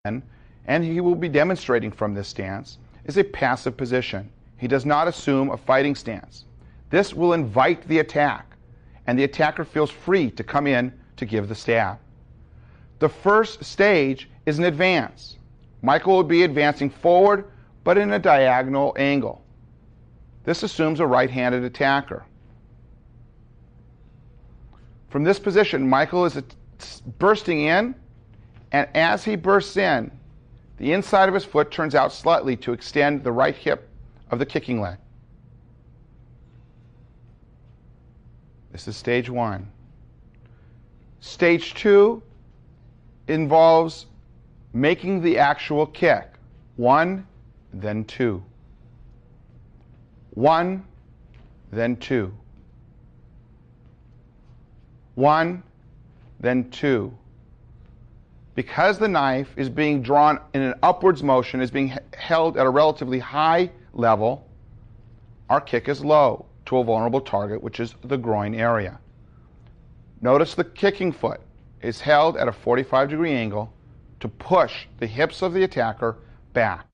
and he will be demonstrating from this stance, is a passive position. He does not assume a fighting stance. This will invite the attack, and the attacker feels free to come in to give the stab. The first stage is an advance. Michael will be advancing forward, but in a diagonal angle. This assumes a right-handed attacker. From this position, Michael is bursting in, and as he bursts in, the inside of his foot turns out slightly to extend the right hip of the kicking leg. This is stage one. Stage two involves making the actual kick. 1, then 2. 1, then 2. 1, then 2. Because the knife is being drawn in an upwards motion, is being held at a relatively high level, our kick is low to a vulnerable target, which is the groin area. Notice the kicking foot is held at a 45-degree angle to push the hips of the attacker back.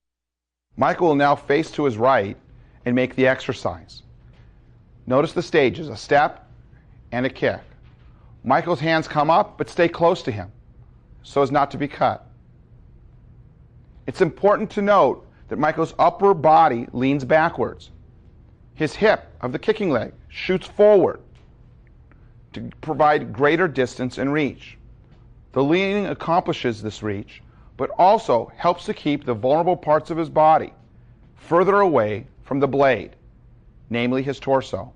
Michael will now face to his right and make the exercise. Notice the stages, a step and a kick. Michael's hands come up, but stay close to him so as not to be cut. It's important to note that Michael's upper body leans backwards. His hip of the kicking leg shoots forward to provide greater distance and reach. The leaning accomplishes this reach, but also helps to keep the vulnerable parts of his body further away from the blade, namely his torso.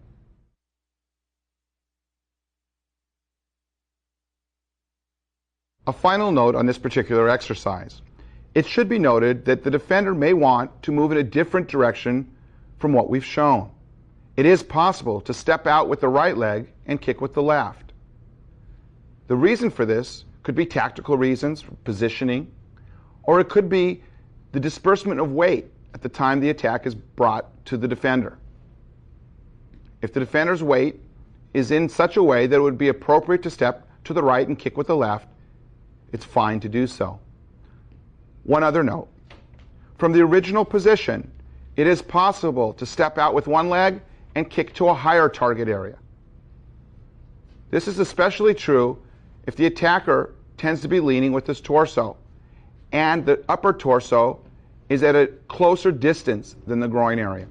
A final note on this particular exercise. It should be noted that the defender may want to move in a different direction from what we've shown. It is possible to step out with the right leg and kick with the left. The reason for this could be tactical reasons, positioning, or it could be the disbursement of weight at the time the attack is brought to the defender. If the defender's weight is in such a way that it would be appropriate to step to the right and kick with the left, it's fine to do so. One other note. From the original position, it is possible to step out with one leg and kick to a higher target area. This is especially true if the attacker tends to be leaning with his torso and the upper torso is at a closer distance than the groin area.